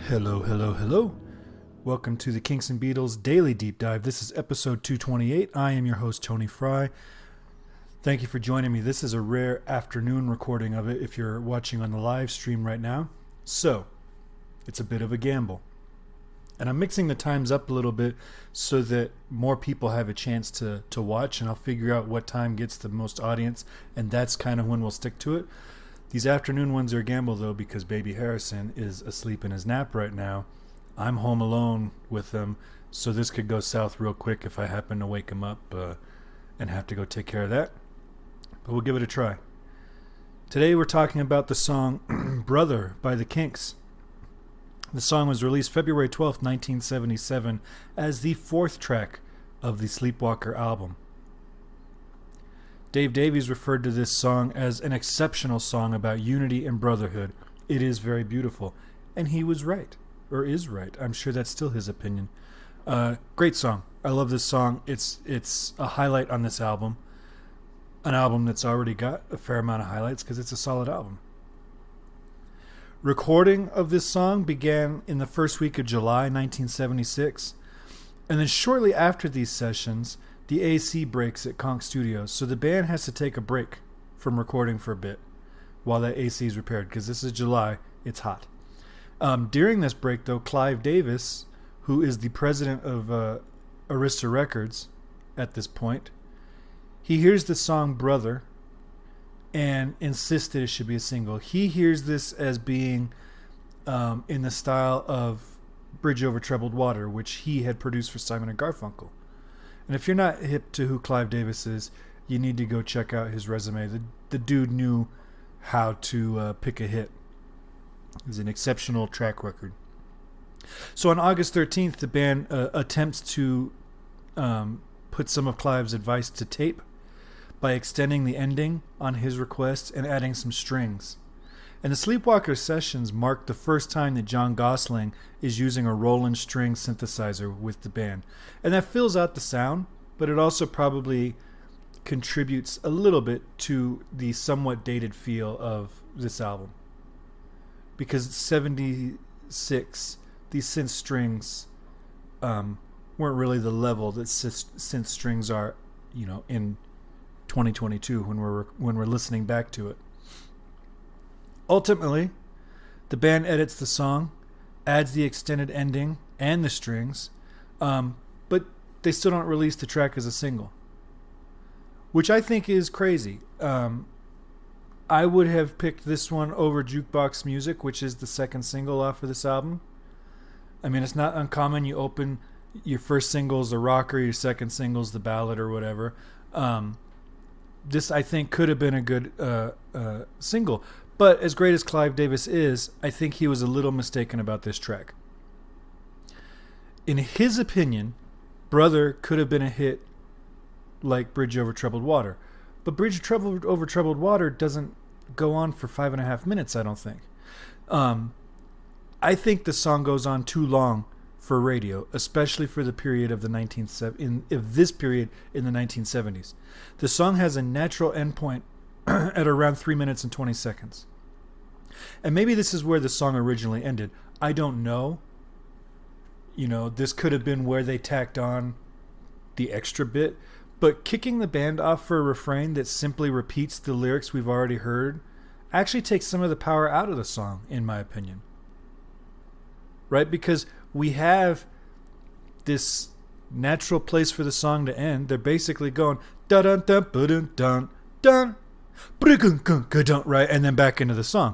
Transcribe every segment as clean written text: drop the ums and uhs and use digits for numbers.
Hello, hello, hello. Welcome to the Kinks and Beatles Daily Deep Dive. This is episode 228. I am your host, Tony Fry. Thank you for joining me. This is a rare afternoon recording of it if you're watching on the live stream right now. So, it's a bit of a gamble. And I'm mixing the times up a little bit so that more people have a chance to watch, and I'll figure out what time gets the most audience, and that's kind of when we'll stick to it. These afternoon ones are a gamble, though, because baby Harrison is asleep in his nap right now. I'm home alone with him, so this could go south real quick if I happen to wake him up and have to go take care of that. But we'll give it a try. Today we're talking about the song Brother by the Kinks. The song was released February 12th, 1977, as the fourth track of the Sleepwalker album. Dave Davies referred to this song as an exceptional song about unity and brotherhood. It is very beautiful. And he was right. Or is right. I'm sure that's still his opinion. Great song. I love this song. It's a highlight on this album. An album that's already got a fair amount of highlights because it's a solid album. Recording of this song began in the first week of July 1976. And then shortly after these sessions, the AC breaks at Kinks Studios, so the band has to take a break from recording for a bit while that AC is repaired, because this is July, it's hot. During this break, though, Clive Davis, who is the president of Arista Records at this point, he hears the song Brother and insists that it should be a single. He hears this as being in the style of Bridge Over Troubled Water, which he had produced for Simon & Garfunkel. And if you're not hip to who Clive Davis is, you need to go check out his resume. The dude knew how to pick a hit. He's an exceptional track record. So on August 13th, the band attempts to put some of Clive's advice to tape by extending the ending on his request and adding some strings. And the Sleepwalker sessions mark the first time that John Gosling is using a Roland string synthesizer with the band. And that fills out the sound, but it also probably contributes a little bit to the somewhat dated feel of this album. Because it's 76, these synth strings weren't really the level that synth strings are, in 2022 when we're listening back to it. Ultimately, the band edits the song, adds the extended ending and the strings, but they still don't release the track as a single, which I think is crazy. I would have picked this one over Jukebox Music, which is the second single off of this album. I mean, it's not uncommon. You open your first single is the rocker, your second single is the ballad or whatever. This, I think, could have been a good single. But as great as Clive Davis is, I think he was a little mistaken about this track. In his opinion, Brother could have been a hit like Bridge Over Troubled Water. But Bridge Over Troubled Water doesn't go on for 5.5 minutes, I don't think. I think the song goes on too long for radio, especially for the period of this period in the 1970s. The song has a natural endpoint at around 3 minutes and 20 seconds. And maybe this is where the song originally ended. I don't know. This could have been where they tacked on the extra bit. But kicking the band off for a refrain that simply repeats the lyrics we've already heard actually takes some of the power out of the song, in my opinion. Right? Because we have this natural place for the song to end. They're basically going dun dun dun dun dun dun. Right, and then back into the song.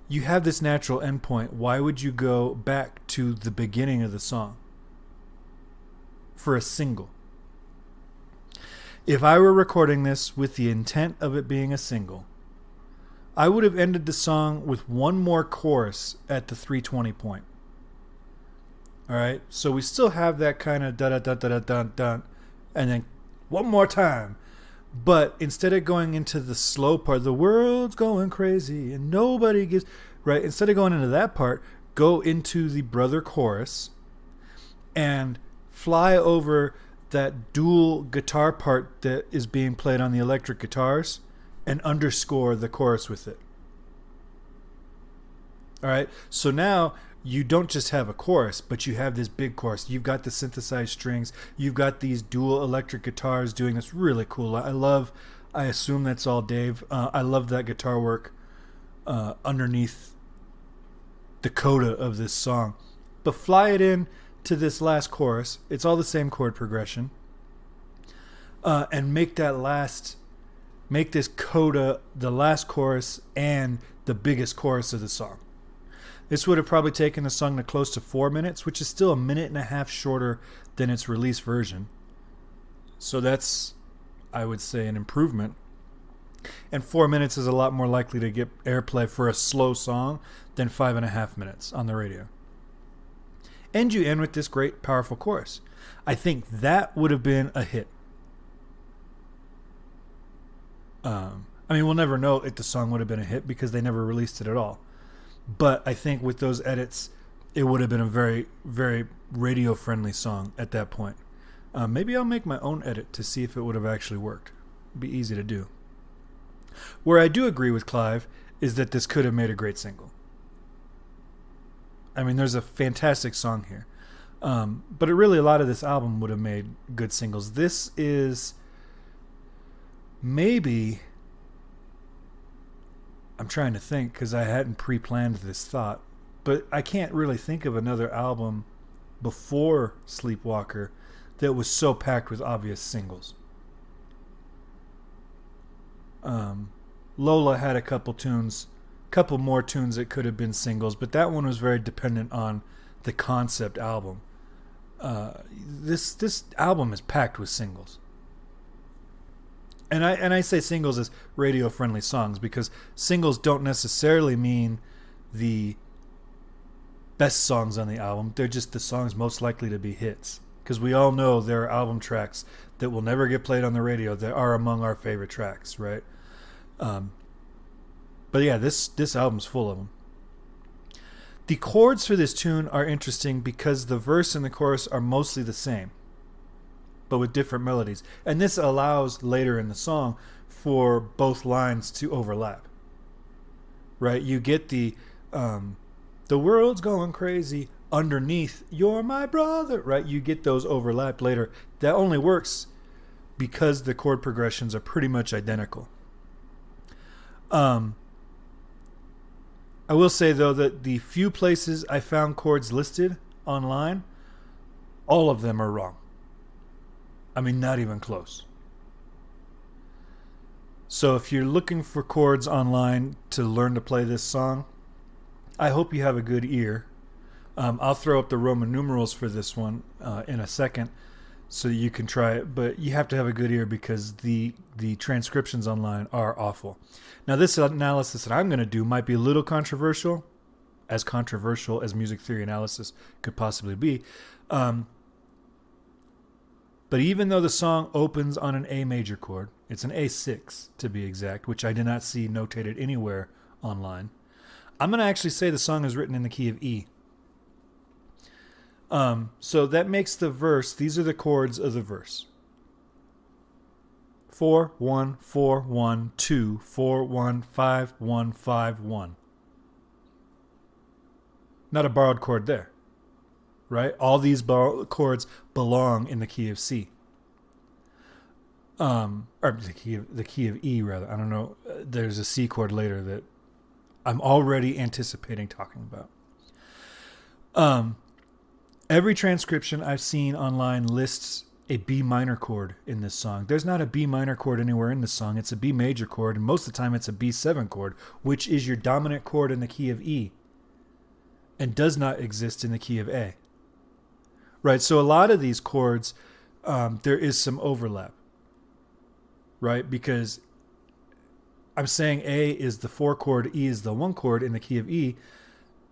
You have this natural endpoint. Why would you go back to the beginning of the song for a single? If I were recording this with the intent of it being a single, I would have ended the song with one more chorus at the 3:20 point. All right, so we still have that kind of da da da da da da da, and then one more time. But instead of going into the slow part, the world's going crazy and nobody gives, right? Instead of going into that part, go into the brother chorus and fly over that dual guitar part that is being played on the electric guitars and underscore the chorus with it. All right. So now you don't just have a chorus, but you have this big chorus. You've got the synthesized strings. You've got these dual electric guitars doing this really cool. I assume that's all Dave. I love that guitar work underneath the coda of this song. But fly it in to this last chorus. It's all the same chord progression. And make this coda the last chorus and the biggest chorus of the song. This would have probably taken the song to close to 4 minutes, which is still a minute and a half shorter than its release version. So that's, I would say, an improvement. And 4 minutes is a lot more likely to get airplay for a slow song than 5.5 minutes on the radio. And you end with this great, powerful chorus. I think that would have been a hit. We'll never know if the song would have been a hit because they never released it at all. But I think with those edits, it would have been a very, very radio-friendly song at that point. Maybe I'll make my own edit to see if it would have actually worked. It'd be easy to do. Where I do agree with Clive is that this could have made a great single. There's a fantastic song here. But a lot of this album would have made good singles. This is maybe... I'm trying to think because I hadn't pre-planned this thought. But I can't really think of another album before Sleepwalker that was so packed with obvious singles. Lola had a couple more tunes that could have been singles, but that one was very dependent on the concept album. This album is packed with singles. And I say singles as radio-friendly songs because singles don't necessarily mean the best songs on the album. They're just the songs most likely to be hits. Because we all know there are album tracks that will never get played on the radio that are among our favorite tracks, right? But yeah, this album's full of them. The chords for this tune are interesting because the verse and the chorus are mostly the same, but with different melodies. And this allows later in the song for both lines to overlap. Right? You get the world's going crazy underneath, you're my brother, right? You get those overlap later. That only works because the chord progressions are pretty much identical. I will say, though, that the few places I found chords listed online, all of them are wrong. Not even close. So if you're looking for chords online to learn to play this song, I hope you have a good ear. I'll throw up the Roman numerals for this one in a second so you can try it, but you have to have a good ear because the transcriptions online are awful. Now, this analysis that I'm going to do might be a little controversial as music theory analysis could possibly be. But even though the song opens on an A major chord, it's an A6 to be exact, which I did not see notated anywhere online. I'm going to actually say the song is written in the key of E. So that makes the verse, these are the chords of the verse. 4, 1, 4, 1, 2, 4, 1, 5, 1, 5, 1. Not a borrowed chord there, right? All these chords belong in the key of C. Or the key of E, rather. I don't know. There's a C chord later that I'm already anticipating talking about. Every transcription I've seen online lists a B minor chord in this song. There's not a B minor chord anywhere in the song. It's a B major chord, and most of the time it's a B7 chord, which is your dominant chord in the key of E and does not exist in the key of A. Right, so a lot of these chords, there is some overlap, right? Because I'm saying A is the 4 chord, E is the 1 chord in the key of E.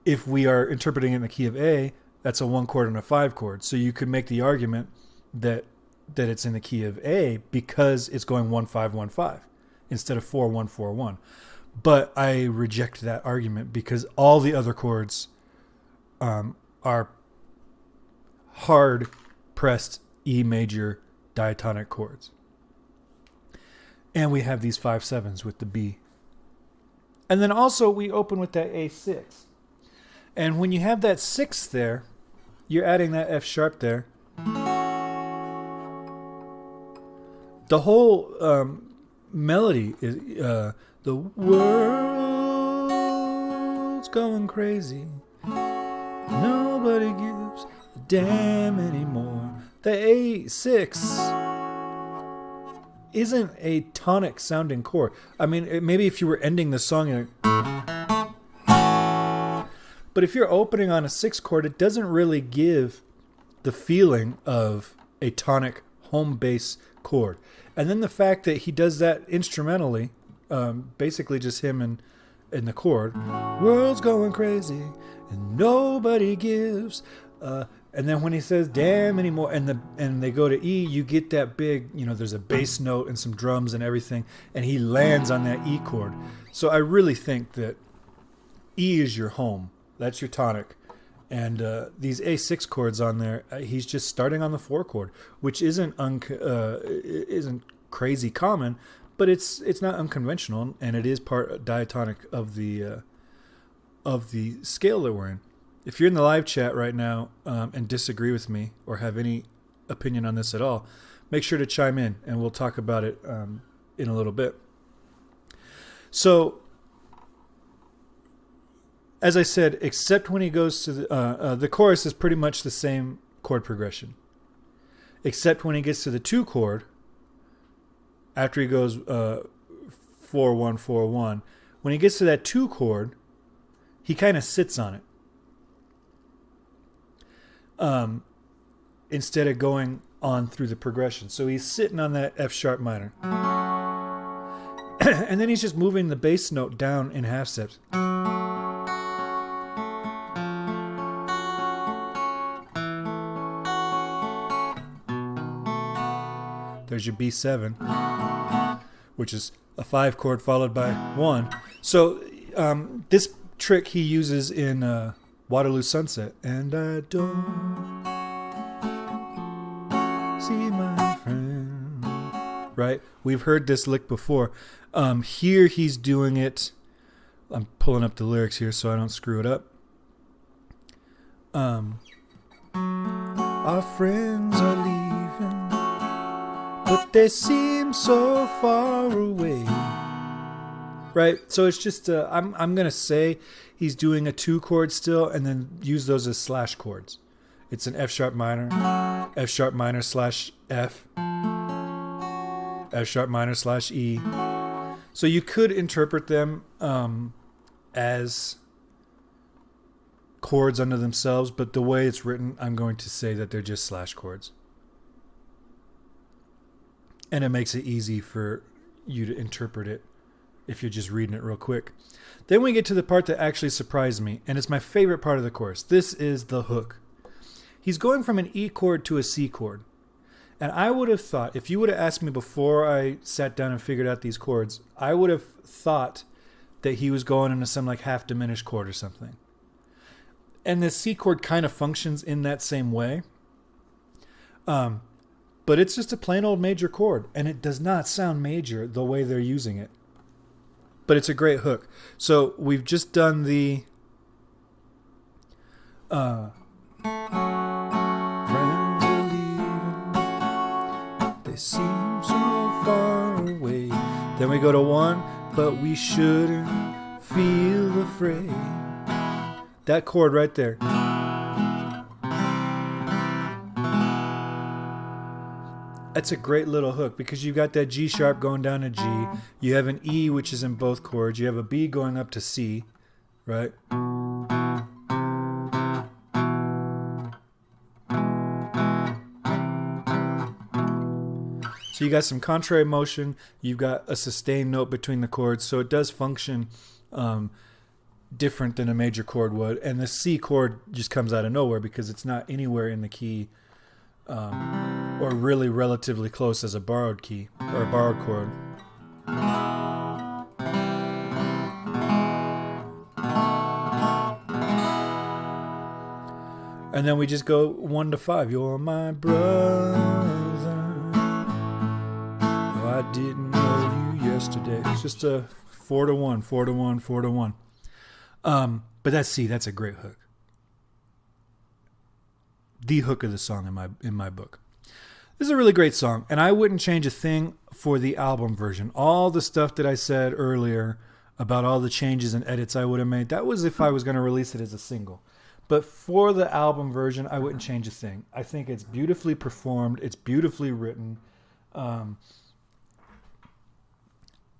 If we are interpreting it in the key of A, that's a 1 chord and a 5 chord. So you could make the argument that it's in the key of A because it's going 1 5 1 5 instead of 4 1 4 1. But I reject that argument because all the other chords are hard pressed E major diatonic chords. And we have these 5 7s with the B. And then also we open with that A6. And when you have that sixth there, you're adding that F sharp there. The whole melody is the world's going crazy. Nobody gives a damn anymore. The A6 isn't a tonic sounding chord. I mean, maybe if you were ending the song, you're like, but if you're opening on a 6 chord, it doesn't really give the feeling of a tonic home bass chord. And then the fact that he does that instrumentally, basically just him and the chord, world's going crazy and nobody gives. And then when he says damn anymore and they go to E, you get that big, there's a bass note and some drums and everything, and he lands on that E chord. So I really think that E is your home. That's your tonic. And these A6 chords on there, he's just starting on the 4 chord, which isn't crazy common, but it's not unconventional, and it is part diatonic of the scale that we're in. If you're in the live chat right now and disagree with me or have any opinion on this at all, make sure to chime in, and we'll talk about it in a little bit. So, as I said, except when he goes to the chorus is pretty much the same chord progression, except when he gets to the 2 chord. After he goes 4-1-4-1, when he gets to that 2 chord, he kind of sits on it. Instead of going on through the progression. So he's sitting on that F sharp minor. And then he's just moving the bass note down in half steps. There's your B7, which is a 5 chord followed by 1. So this trick he uses in Waterloo Sunset. And I don't see my friend. Right? We've heard this lick before. Here he's doing it. I'm pulling up the lyrics here so I don't screw it up. Our friends are leaving, but they seem so far away. Right? So it's just, I'm going to say he's doing a 2 chord still and then use those as slash chords. It's an F sharp minor slash F, F sharp minor slash E. So you could interpret them as chords unto themselves, but the way it's written, I'm going to say that they're just slash chords. And it makes it easy for you to interpret it if you're just reading it real quick. Then we get to the part that actually surprised me, and it's my favorite part of the chorus. This is the hook. He's going from an E chord to a C chord. And I would have thought, if you would have asked me before I sat down and figured out these chords, I would have thought that he was going into some like half diminished chord or something. And the C chord kind of functions in that same way. But it's just a plain old major chord, and it does not sound major the way they're using it. But it's a great hook. So we've just done the friends are leaving, they seem so far away. Then we go to 1, but we shouldn't feel afraid. That chord right there. That's a great little hook because you've got that G sharp going down to G. You have an E, which is in both chords. You have a B going up to C, right? So you got some contrary motion. You've got a sustained note between the chords. So it does function different than a major chord would. And the C chord just comes out of nowhere because it's not anywhere in the key or really relatively close as a borrowed key or a borrowed chord. And then we just go 1 to 5. You're my brother. No, I didn't know you yesterday. It's just a 4 to 1, 4 to 1, 4 to 1. But that's C. That's a great hook. the hook of the song in my book. This is a really great song, and I wouldn't change a thing for the album version. All the stuff that I said earlier about all the changes and edits I would have made, that was if I was going to release it as a single. But for the album version, I wouldn't change a thing. I think it's beautifully performed. It's beautifully written. I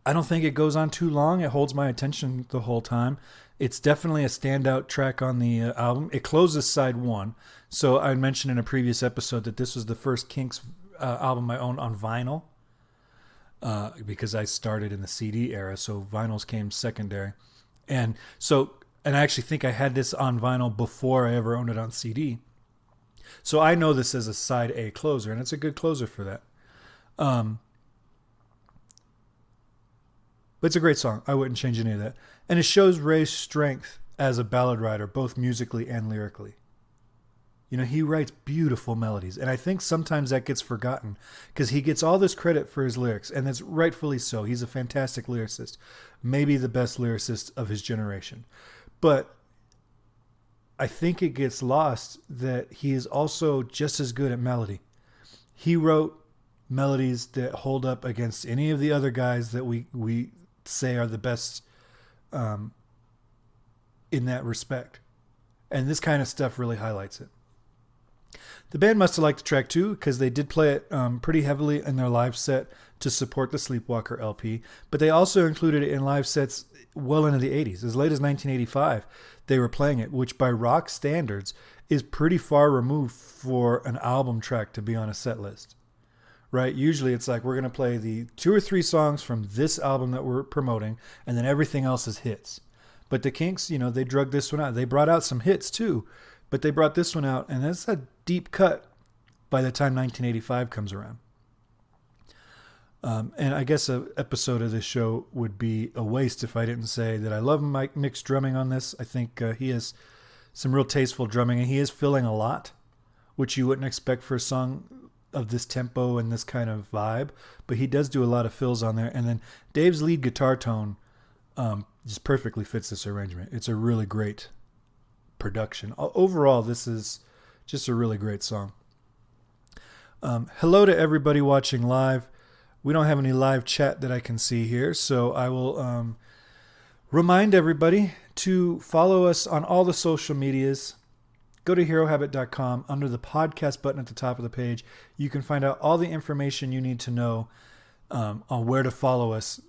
don't think it goes on too long. It holds my attention the whole time. It's definitely a standout track on the album. It closes side one. So I mentioned in a previous episode that this was the first Kinks album I owned on vinyl because I started in the CD era, so vinyls came secondary. And I actually think I had this on vinyl before I ever owned it on CD. So I know this as a side A closer, and it's a good closer for that. But it's a great song. I wouldn't change any of that. And it shows Ray's strength as a ballad writer, both musically and lyrically. You know, he writes beautiful melodies, and I think sometimes that gets forgotten because he gets all this credit for his lyrics, and that's rightfully so. He's a fantastic lyricist, maybe the best lyricist of his generation. But I think it gets lost that he is also just as good at melody. He wrote melodies that hold up against any of the other guys that we say are the best in that respect. And this kind of stuff really highlights it. The band must have liked the track too, because they did play it pretty heavily in their live set to support the Sleepwalker LP, but they also included it in live sets well into the 80s. As late as 1985, they were playing it, which by rock standards is pretty far removed for an album track to be on a set list. Right? Usually it's like we're going to play the 2 or 3 songs from this album that we're promoting, and then everything else is hits. But the Kinks, you know, they drug this one out. They brought out some hits too, but they brought this one out, and that's a deep cut by the time 1985 comes around. And I guess an episode of this show would be a waste if I didn't say that I love Mike Mick's drumming on this. I think he has some real tasteful drumming, and he is filling a lot, which you wouldn't expect for a song of this tempo and this kind of vibe, but he does do a lot of fills on there. And then Dave's lead guitar tone just perfectly fits this arrangement. It's a really great production. Overall, this is just a really great song. Hello to everybody watching live. We don't have any live chat that I can see here, so I will remind everybody to follow us on all the social medias. Go to herohabit.com. Under the podcast button at the top of the page, you can find out all the information you need to know on where to follow us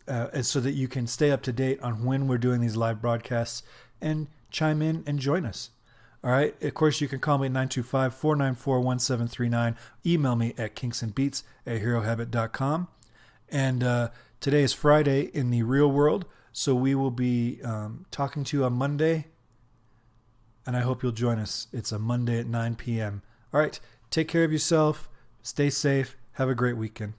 so that you can stay up to date on when we're doing these live broadcasts and chime in and join us. All right. Of course, you can call me at 925-494-1739. Email me at kinksandbeats@herohabit.com. And today is Friday in the real world, so we will be talking to you on Monday. And I hope you'll join us. It's a Monday at 9 p.m. All right. Take care of yourself. Stay safe. Have a great weekend.